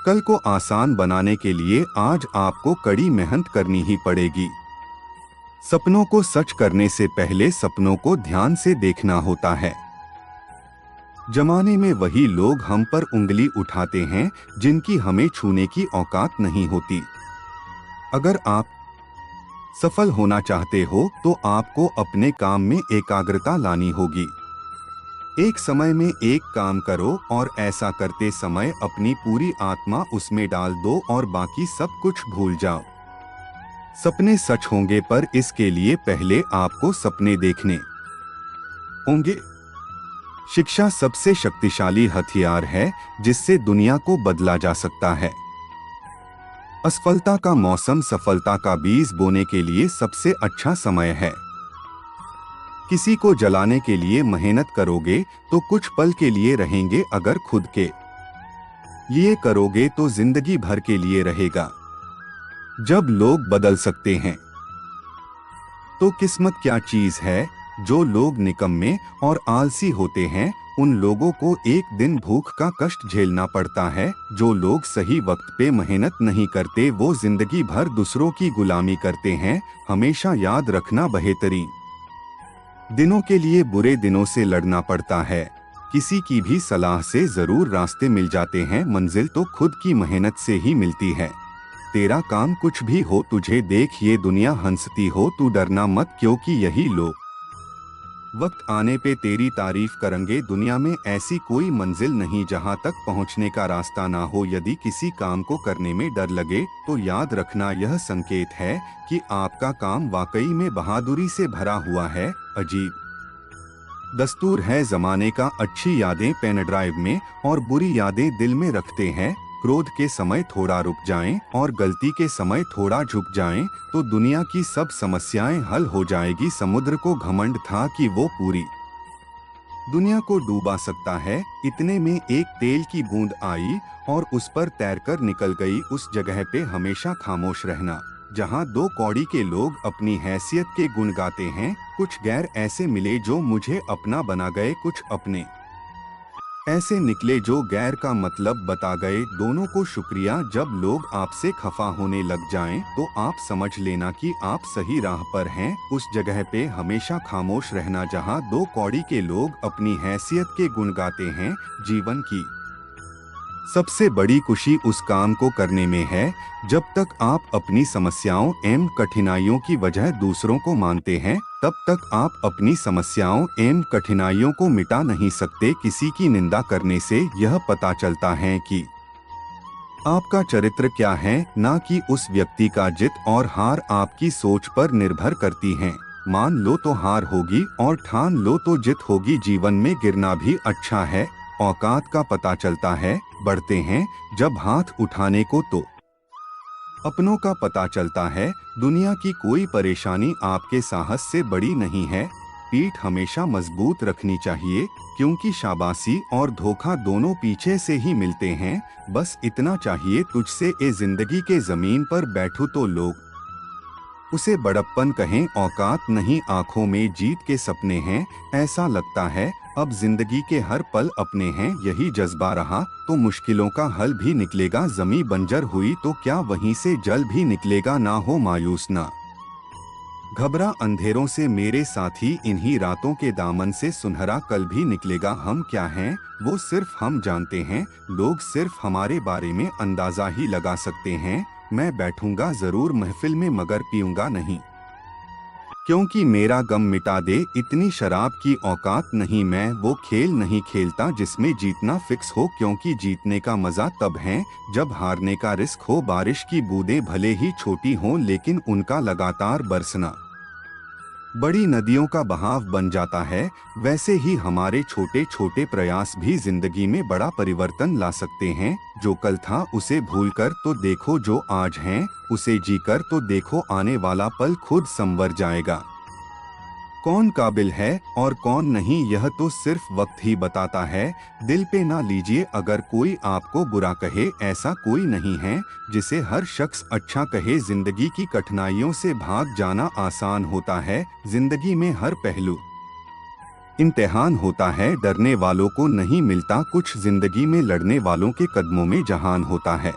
कल को आसान बनाने के लिए आज आपको कड़ी मेहनत करनी ही पड़ेगी। सपनों को सच करने से पहले सपनों को ध्यान से देखना होता है। जमाने में वही लोग हम पर उंगली उठाते हैं जिनकी हमें छूने की औकात नहीं होती। अगर आप सफल होना चाहते हो तो आपको अपने काम में एकाग्रता लानी होगी। एक समय में एक काम करो और ऐसा करते समय अपनी पूरी आत्मा उसमें डाल दो और बाकी सब कुछ भूल जाओ। सपने सच होंगे पर इसके लिए पहले आपको सपने देखने होंगे। शिक्षा सबसे शक्तिशाली हथियार है जिससे दुनिया को बदला जा सकता है। असफलता का मौसम सफलता का बीज बोने के लिए सबसे अच्छा समय है। किसी को जलाने के लिए मेहनत करोगे तो कुछ पल के लिए रहेंगे, अगर खुद के लिए करोगे तो जिंदगी भर के लिए रहेगा। जब लोग बदल सकते हैं तो किस्मत क्या चीज है। जो लोग निकम्मे और आलसी होते हैं उन लोगों को एक दिन भूख का कष्ट झेलना पड़ता है। जो लोग सही वक्त पे मेहनत नहीं करते वो जिंदगी भर दूसरों की गुलामी करते हैं। हमेशा याद रखना, बेहतरीन दिनों के लिए बुरे दिनों से लड़ना पड़ता है। किसी की भी सलाह से जरूर रास्ते मिल जाते हैं, मंजिल तो खुद की मेहनत से ही मिलती है। तेरा काम कुछ भी हो तुझे देख ये दुनिया हंसती हो, तू डरना मत क्योंकि यही लोग वक्त आने पे तेरी तारीफ करेंगे। दुनिया में ऐसी कोई मंजिल नहीं जहां तक पहुंचने का रास्ता ना हो। यदि किसी काम को करने में डर लगे तो याद रखना यह संकेत है कि आपका काम वाकई में बहादुरी से भरा हुआ है। अजीब दस्तूर है जमाने का, अच्छी यादें पेन ड्राइव में और बुरी यादें दिल में रखते हैं। क्रोध के समय थोड़ा रुक जाएं और गलती के समय थोड़ा झुक जाएं तो दुनिया की सब समस्याएं हल हो जाएगी। समुद्र को घमंड था कि वो पूरी दुनिया को डूबा सकता है, इतने में एक तेल की बूंद आई और उस पर तैरकर निकल गई। उस जगह पे हमेशा खामोश रहना जहां दो कौड़ी के लोग अपनी हैसियत के गुण गाते हैं। कुछ गैर ऐसे मिले जो मुझे अपना बना गए, कुछ अपने ऐसे निकले जो गैर का मतलब बता गए। दोनों को शुक्रिया। जब लोग आपसे खफा होने लग जाएं तो आप समझ लेना कि आप सही राह पर हैं। उस जगह पे हमेशा खामोश रहना जहां दो कौड़ी के लोग अपनी हैसियत के गुण गाते हैं। जीवन की सबसे बड़ी खुशी उस काम को करने में है जब तक आप अपनी समस्याओं एवं कठिनाइयों की वजह दूसरों को मानते हैं, तब तक आप अपनी समस्याओं एवं कठिनाइयों को मिटा नहीं सकते। किसी की निंदा करने से यह पता चलता है कि आपका चरित्र क्या है, ना कि उस व्यक्ति का जीत और हार आपकी सोच पर निर्भर करती हैं। मान लो तो हार होगी और ठान लो तो जीत होगी। जीवन में गिरना भी अच्छा है, औकात का पता चलता है। बढ़ते हैं जब हाथ उठाने को तो अपनों का पता चलता है। दुनिया की कोई परेशानी आपके साहस से बड़ी नहीं है। पीठ हमेशा मजबूत रखनी चाहिए क्योंकि शाबाशी और धोखा दोनों पीछे से ही मिलते हैं। बस इतना चाहिए तुझसे ए जिंदगी के जमीन पर बैठूं तो लोग उसे बड़प्पन कहें। औकात नहीं आंखों में जीत के सपने हैं। ऐसा लगता है अब जिंदगी के हर पल अपने हैं। यही जज्बा रहा तो मुश्किलों का हल भी निकलेगा। जमी बंजर हुई तो क्या वहीं से जल भी निकलेगा। ना हो मायूस ना घबरा अंधेरों से मेरे साथी, इन्हीं रातों के दामन से सुनहरा कल भी निकलेगा। हम क्या हैं वो सिर्फ हम जानते हैं, लोग सिर्फ हमारे बारे में अंदाजा ही लगा सकते हैं। मैं बैठूंगा जरूर महफिल में मगर पीऊंगा नहीं क्योंकि मेरा गम मिटा दे इतनी शराब की औकात नहीं। मैं वो खेल नहीं खेलता जिसमें जीतना फिक्स हो क्योंकि जीतने का मजा तब है जब हारने का रिस्क हो। बारिश की बूंदें भले ही छोटी हों लेकिन उनका लगातार बरसना बड़ी नदियों का बहाव बन जाता है। वैसे ही हमारे छोटे छोटे प्रयास भी जिंदगी में बड़ा परिवर्तन ला सकते हैं। जो कल था उसे भूलकर तो देखो जो आज है, उसे जीकर तो देखो आने वाला पल खुद संवर जाएगा। कौन काबिल है और कौन नहीं यह तो सिर्फ वक्त ही बताता है। दिल पे ना लीजिए अगर कोई आपको बुरा कहे, ऐसा कोई नहीं है जिसे हर शख्स अच्छा कहे। जिंदगी की कठिनाइयों से भाग जाना आसान होता है। जिंदगी में हर पहलू इम्तिहान होता है, डरने वालों को नहीं मिलता कुछ, जिंदगी में लड़ने वालों के कदमों में जहान होता है।